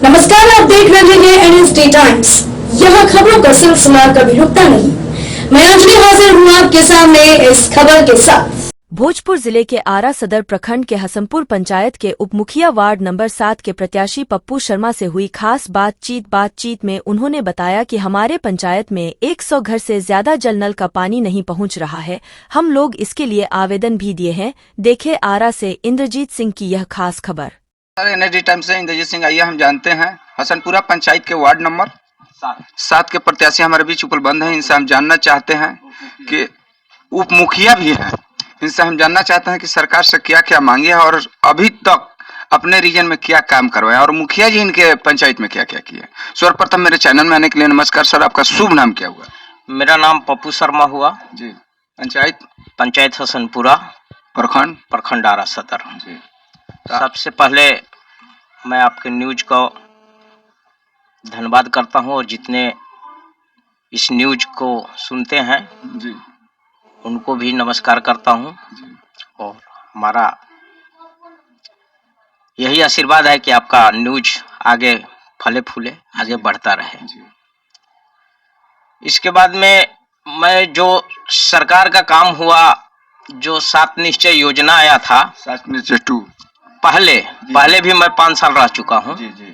नमस्कार, आप देख रहे हैं एनएसडी टाइम्स। यहाँ खबरों का सिलसिला कभी रुकता नहीं। मैं अंजलि हाजिर हूँ आपके सामने इस खबर के साथ। भोजपुर जिले के आरा सदर प्रखंड के हसनपुर पंचायत के उपमुखिया वार्ड नंबर 7 के प्रत्याशी पप्पू शर्मा से हुई खास बातचीत में उन्होंने बताया कि हमारे पंचायत में 100 घर से ज्यादा जल नल का पानी नहीं पहुंच रहा है। हम लोग इसके लिए आवेदन भी दिए हैं। देखे आरा से इंद्रजीत सिंह की यह खास खबर। एनएसडी टाइम्स से इंद्रजीत सिंह। आइए हम जानते हैं हसनपुरा पंचायत के वार्ड नंबर 7 के प्रत्याशी हमारे बीच उपलब्ध हैं। इनसे हम जानना चाहते हैं कि उप मुखिया भी हैं, इनसे हम जानना चाहते हैं कि सरकार से क्या क्या मांगे है और अभी तक अपने रीजन में क्या काम करवाए और मुखिया जी इनके पंचायत में क्या क्या किए। सर्वप्रथम मेरे चैनल में आने के लिए नमस्कार सर। आपका शुभ नाम क्या हुआ? मेरा नाम पप्पू शर्मा हुआ जी। पंचायत हसनपुरा, प्रखंड आरा सदर जी। सबसे पहले मैं आपके न्यूज को धन्यवाद करता हूं और जितने इस न्यूज को सुनते हैं जी उनको भी नमस्कार करता हूं जी। और हमारा यही आशीर्वाद है कि आपका न्यूज आगे फले फूले, आगे बढ़ता रहे। जी। इसके बाद में मैं जो सरकार का काम हुआ, जो 7 निश्चय योजना आया था, 7 निश्चय 2 पहले भी मैं 5 साल रह चुका हूं। जी जी।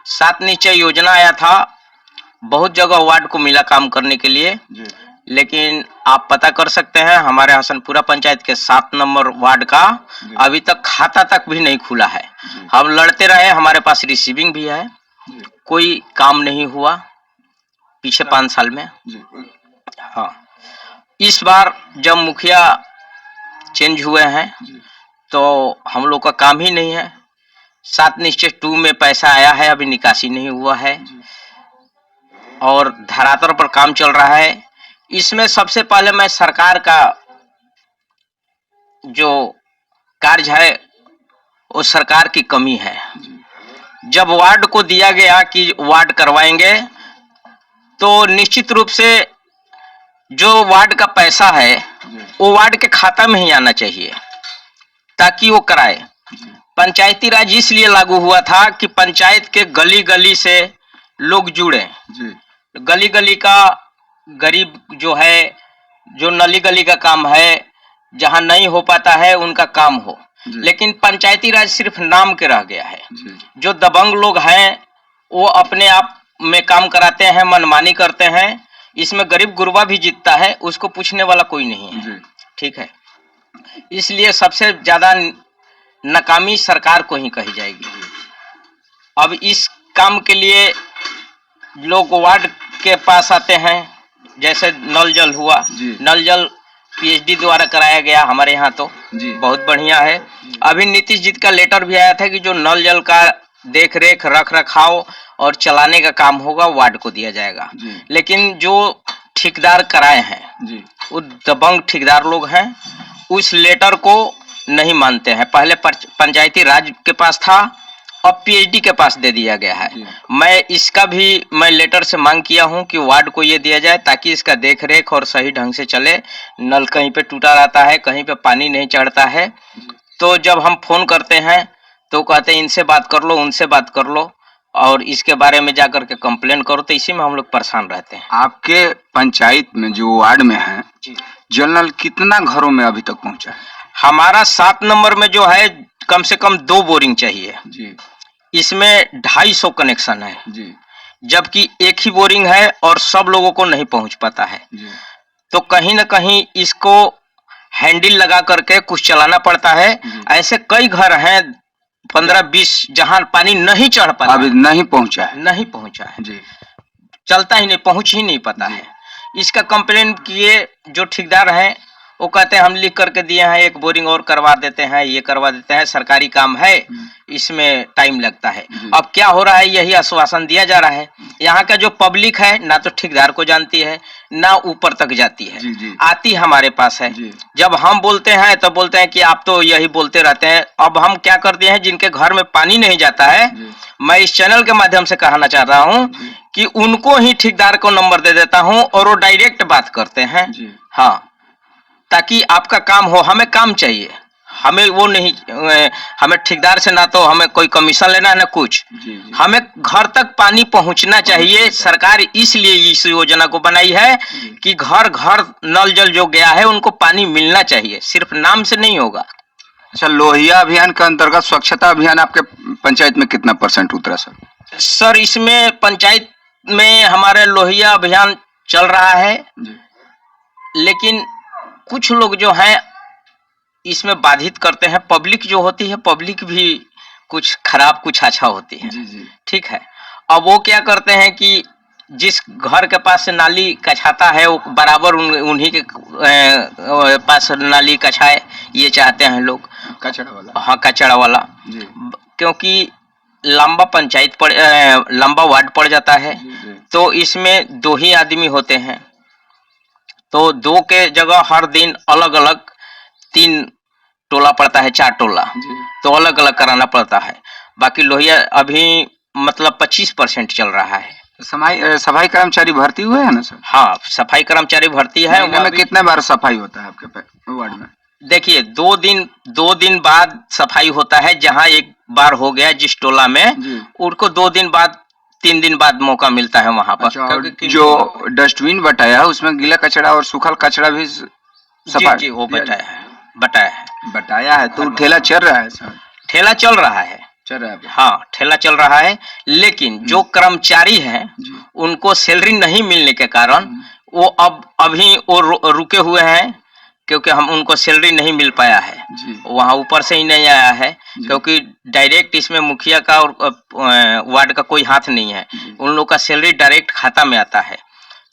7 निश्चय योजना आया था, बहुत जगह वार्ड को मिला काम करने के लिए जी। लेकिन आप पता कर सकते हैं हमारे हसनपुरा पंचायत के 7 नंबर वार्ड का अभी तक खाता तक भी नहीं खुला है। हम लड़ते रहे, हमारे पास रिसीविंग भी है, कोई काम नहीं हुआ पीछे 5 साल में। हाँ, इस बार जब मुखिया चेंज हुए हैं तो हम लोग का काम ही नहीं है। 7 निश्चय 2 में पैसा आया है, अभी निकासी नहीं हुआ है और धरातल पर काम चल रहा है। इसमें सबसे पहले मैं सरकार का जो कार्य है वो सरकार की कमी है। जब वार्ड को दिया गया कि वार्ड करवाएंगे तो निश्चित रूप से जो वार्ड का पैसा है वो वार्ड के खाता में ही आना चाहिए ताकि वो कराए। पंचायती राज इसलिए लागू हुआ था कि पंचायत के गली गली से लोग जुड़े। गली गली का गरीब जो है, जो नली गली का काम है, जहां नहीं हो पाता है उनका काम हो, लेकिन पंचायती राज सिर्फ नाम के रह गया है। जो दबंग लोग हैं वो अपने आप में काम कराते हैं, मनमानी करते हैं। इसमें गरीब गुरबा भी जीतता है, उसको पूछने वाला कोई नहीं है। ठीक है, इसलिए सबसे ज्यादा नाकामी सरकार को ही कही जाएगी। अब इस काम के लिए लोग वार्ड के पास आते हैं, जैसे नल जल हुआ, नल जल पीएचडी द्वारा कराया गया हमारे यहाँ, तो बहुत बढ़िया है। अभी नीतीश जी का लेटर भी आया था कि जो नल जल का देख रेख रख रखाव और चलाने का काम होगा वार्ड को दिया जाएगा। लेकिन जो ठेकेदार कराए हैं वो दबंग ठेकेदार लोग हैं, उस लेटर को नहीं मानते हैं। पहले पंचायती राज के पास था, अब पीएचडी के पास दे दिया गया है। मैं लेटर से मांग किया हूं कि वार्ड को ये दिया जाए ताकि इसका देख रेख और सही ढंग से चले। नल कहीं पे टूटा रहता है, कहीं पे पानी नहीं चढ़ता है, तो जब हम फोन करते हैं तो कहते हैं इनसे बात कर लो, उनसे बात कर लो और इसके बारे में जाकर के कंप्लेन करो, तो इसी में हम लोग परेशान रहते हैं। आपके पंचायत में जो वार्ड में है जल नल कितना घरों में अभी तक पहुंचा है? हमारा 7 नंबर में जो है कम से कम 2 बोरिंग चाहिए जी। इसमें 250 कनेक्शन है जी। जबकि एक ही बोरिंग है और सब लोगों को नहीं पहुंच पाता है जी। तो कहीं ना कहीं इसको हैंडल लगा करके कुछ चलाना पड़ता है। ऐसे कई घर हैं 15-20 जहां पानी नहीं चढ़ पाता, अभी नहीं पहुंचा है जी। चलता ही नहीं, पहुंच ही नहीं पाता है। इसका कंप्लेन किए जो ठेकेदार हैं वो कहते हैं हम लिख करके दिए हैं, एक बोरिंग और करवा देते हैं, ये करवा देते हैं, सरकारी काम है, इसमें टाइम लगता है। अब क्या हो रहा है, यही आश्वासन दिया जा रहा है। यहाँ का जो पब्लिक है ना तो ठेकेदार को जानती है ना ऊपर तक जाती है, आती हमारे पास है। जब हम बोलते हैं तो बोलते हैं कि आप तो यही बोलते रहते हैं। अब हम क्या कर दिए हैं, जिनके घर में पानी नहीं जाता है, मैं इस चैनल के माध्यम से कहना चाह रहा हूँ कि उनको ही ठेकेदार को नंबर दे देता हूँ और वो डायरेक्ट बात करते हैं। हाँ, ताकि आपका काम हो, हमें काम चाहिए। हमें वो नहीं, हमें ठेकेदार से ना तो हमें कोई कमीशन लेना है ना कुछ। हमें घर तक पानी पहुंचना चाहिए। सरकार इसलिए इस योजना को बनाई है कि घर घर नल जल जो गया है उनको पानी मिलना चाहिए, सिर्फ नाम से नहीं होगा। अच्छा, लोहिया अभियान के अंतर्गत स्वच्छता अभियान आपके पंचायत में कितना % उतरा सर? सर इसमें पंचायत में हमारे लोहिया अभियान चल रहा है, लेकिन कुछ लोग जो हैं इसमें बाधित करते हैं। पब्लिक जो होती है, पब्लिक भी कुछ खराब कुछ अच्छा होती है। ठीक है, अब वो क्या करते हैं कि जिस घर के पास से नाली कछाता है वो बराबर उन्हीं के पास नाली कछाए, ये चाहते हैं लोग, कचरा वाला। हाँ, कचरा वाला। क्योंकि लंबा पंचायत लंबा वार्ड पड़ जाता है, तो इसमें 2 ही आदमी होते हैं, तो 2 के जगह हर दिन अलग अलग 3 टोला पड़ता है, 4 टोला, तो अलग अलग कराना पड़ता है। बाकी लोहिया अभी मतलब 25% चल रहा है। सफाई कर्मचारी भर्ती हुए हैं ना सर? हाँ, सफाई कर्मचारी भर्ती है। महीने में कितने बार सफाई होता है आपके वार्ड में? देखिए, 2 दिन बाद सफाई होता है। जहाँ एक बार हो गया जिस टोला में, उनको 2 दिन बाद 3 दिन बाद मौका मिलता है वहां पर। अच्छा, जो डस्टबिन बटाया है उसमें गीला कचरा और सूखा कचरा भी सफाई? जी, वो बताया है। तो ठेला चल रहा है सर? ठेला चल रहा है। हाँ, ठेला चल रहा है, लेकिन जो कर्मचारी हैं उनको सैलरी नहीं मिलने के कारण वो अभी वो रुके हुए हैं, क्योंकि हम उनको सैलरी नहीं मिल पाया है। वहाँ ऊपर से ही नहीं आया है, क्योंकि डायरेक्ट इसमें मुखिया का और वार्ड का कोई हाथ नहीं है। उन लोग का सैलरी डायरेक्ट खाता में आता है।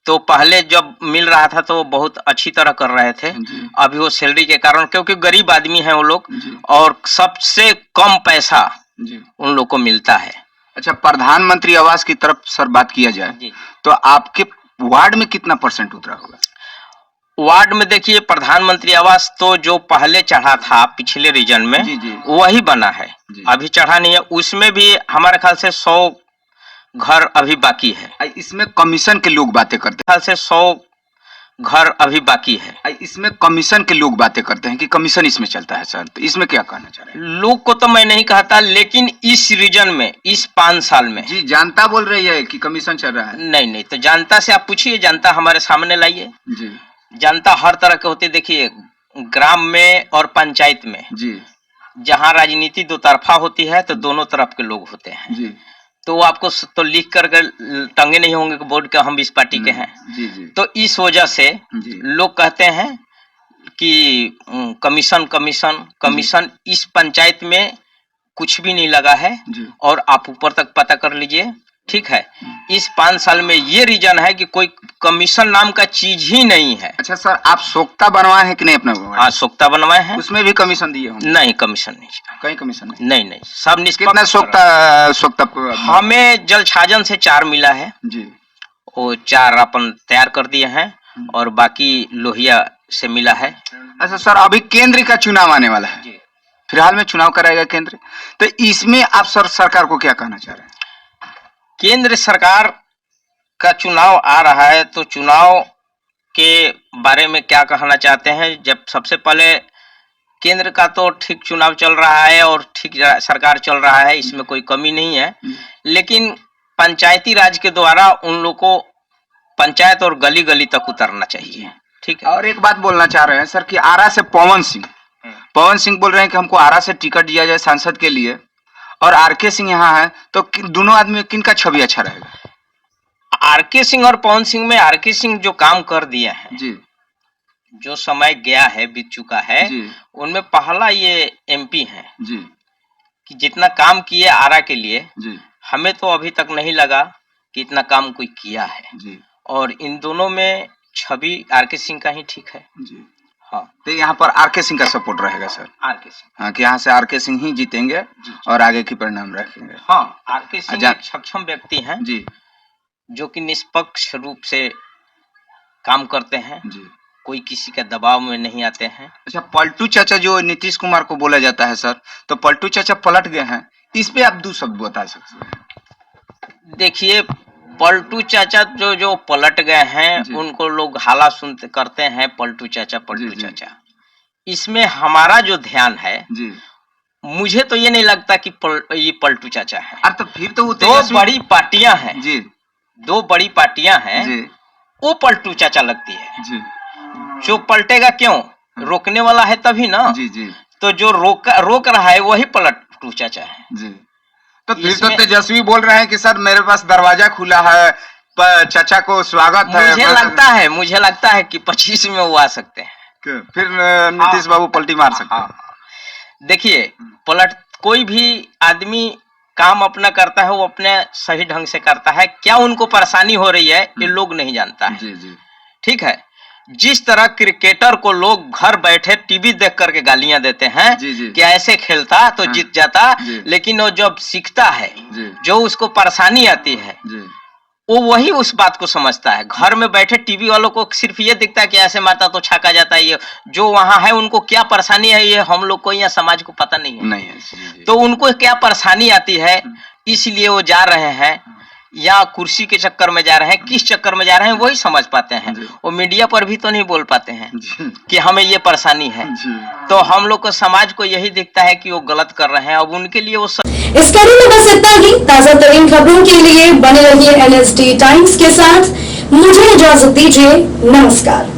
तो पहले जब मिल रहा था तो बहुत अच्छी तरह कर रहे थे। अभी वो सैलरी के कारण, क्योंकि गरीब आदमी हैं वो लोग, और सबसे कम पैसा उन लोग को मिलता है। अच्छा, प्रधानमंत्री आवास की तरफ सर बात किया जाए तो आपके वार्ड में कितना % उतरा होगा? वार्ड में देखिए, प्रधानमंत्री आवास तो जो पहले चढ़ा था पिछले रीजन में, वही बना है, अभी चढ़ा नहीं है। उसमें भी हमारे ख्याल से 100 घर अभी बाकी है। इसमें कमीशन के लोग बातें करते हैं, ख्याल से 100 घर अभी बाकी है। इसमें कमीशन के लोग बातें करते हैं कि कमीशन इसमें चलता है सर, तो इसमें क्या कहना चाह रहे हैं? लोग को तो मैं नहीं कहता, लेकिन इस रीजन में इस 5 साल में जी जनता बोल रही है कि कमीशन चल रहा है। नहीं, तो जनता से आप पूछिए, जनता हमारे सामने लाइए। जनता हर तरह के होती, देखिए ग्राम में और पंचायत में जहाँ राजनीति 2 तरफा होती है तो दोनों तरफ के लोग होते हैं। तो वो आपको तो लिख कर टंगे नहीं होंगे बोर्ड के हम इस पार्टी के हैं। तो इस वजह से लोग कहते हैं कि कमीशन इस पंचायत में कुछ भी नहीं लगा है, और आप ऊपर तक पता कर लीजिए। ठीक है, इस 5 साल में ये रीजन है कि कोई कमीशन नाम का चीज ही नहीं है। अच्छा सर, आप सोख्ता बनवाए हैं कि नहीं अपना? हाँ, सोख्ता बनवाए हैं। उसमें भी कमीशन दिए होंगे? नहीं, कमीशन नहीं, कहीं कमीशन नहीं, सब निष्पक्ष। कितना सोख्ता? हमें जल छाजन से 4 मिला है जी, वो 4 अपन तैयार कर दिए हैं, और बाकी लोहिया से मिला है। अच्छा सर, अभी केंद्र का चुनाव आने वाला है, फिलहाल में चुनाव कराएगा केंद्र, तो इसमें आप सरकार को क्या कहना चाह रहे हैं? केंद्र सरकार का चुनाव आ रहा है, तो चुनाव के बारे में क्या कहना चाहते हैं? जब सबसे पहले केंद्र का तो ठीक चुनाव चल रहा है और ठीक सरकार चल रहा है, इसमें कोई कमी नहीं है, लेकिन पंचायती राज के द्वारा उन लोग को पंचायत और गली गली तक उतरना चाहिए। ठीक है, और एक बात बोलना चाह रहे हैं सर कि आरा से पवन सिंह बोल रहे हैं कि हमको आरा से टिकट दिया जाए सांसद के लिए, और आरके सिंह यहाँ है, तो दोनों आदमी किनका छवि अच्छा रहेगा? आरके सिंह और पवन सिंह में आरके सिंह जो काम कर दिए हैं जी, जो समय गया है, बीत चुका है, उनमें पहला ये MP है जी, कि जितना काम किए आरा के लिए जी, हमें तो अभी तक नहीं लगा कि इतना काम कोई किया है जी। और इन दोनों में छवि आरके सिंह का ही ठीक है जी। हाँ, तो यहाँ पर आरके सिंह का सपोर्ट रहेगा सर? आरके सिंह, हाँ, कि यहाँ से आरके सिंह ही जीतेंगे और आगे की परिणाम रखेंगे। हाँ, आरके सिंह एक सक्षम व्यक्ति हैं जी, जो कि निष्पक्ष रूप से काम करते हैं जी, कोई किसी के दबाव में नहीं आते हैं। अच्छा, पलटू चाचा जो नीतीश कुमार को बोला जाता है सर, तो पलटू चाचा पलट गए हैं, इस पे आप 2 शब्द बता सकते हैं? देखिए, पलटू चाचा जो पलट गए हैं उनको लोग हाला सुनते करते हैं, पलटू चाचा। इसमें हमारा जो ध्यान है, जी, मुझे तो ये नहीं लगता कि ये पलटू चाचा है। अरे तो फिर तो वो दो तेजस्वी बड़ी पार्टियां हैं, जी, दो बड़ी पार्टियां हैं, जी, वो पलटू चाचा लगती है। जी, जो पलटेगा क्यों? रोकने वाला है तभी ना। जी, जी, तो जो रोक रहा है वही पलटू चाचा है। जी। तो फिर तो इसमें- तेजस्वी बोल रहे हैं कि सर मेरे पास दरवाजा खुला है, चाचा को स्वागत है। मुझे लगता है कि 25 में वो आ सकते हैं। फिर नीतीश बाबू पलटी मार सकते हैं। देखिए, कोई भी आदमी काम अपना करता है, वो अपने सही ढंग से करता है। क्या उनको परेशानी हो रही है ये लोग नहीं जानता है। जी, जी, ठीक है। जिस तरह क्रिकेटर को लोग घर बैठे टीवी देख करके गालियां देते हैं जी, जी, कि ऐसे खेलता तो जीत जाता, लेकिन वो जब सीखता है, जी, जो उसको परेशानी आती है, जी, वो वही उस बात को समझता है। घर में बैठे टीवी वालों को सिर्फ ये दिखता है कि ऐसे माता तो छाका जाता है। ये जो वहां है उनको क्या परेशानी है ये हम लोग को या समाज को पता नहीं है। नहीं है। जी, जी। तो उनको क्या परेशानी आती है, इसलिए वो जा रहे हैं, या कुर्सी के चक्कर में जा रहे हैं, किस चक्कर में जा रहे हैं वही समझ पाते हैं। वो मीडिया पर भी तो नहीं बोल पाते हैं जी, कि हमें ये परेशानी है। जी। तो हम लोग को समाज को यही दिखता है कि वो गलत कर रहे हैं। अब उनके लिए वो इस कड़ी में बस इतना ही। ताजा तरीन खबरों के लिए बने रहिए NSD टाइम्स के साथ। मुझे इजाजत दीजिए। नमस्कार।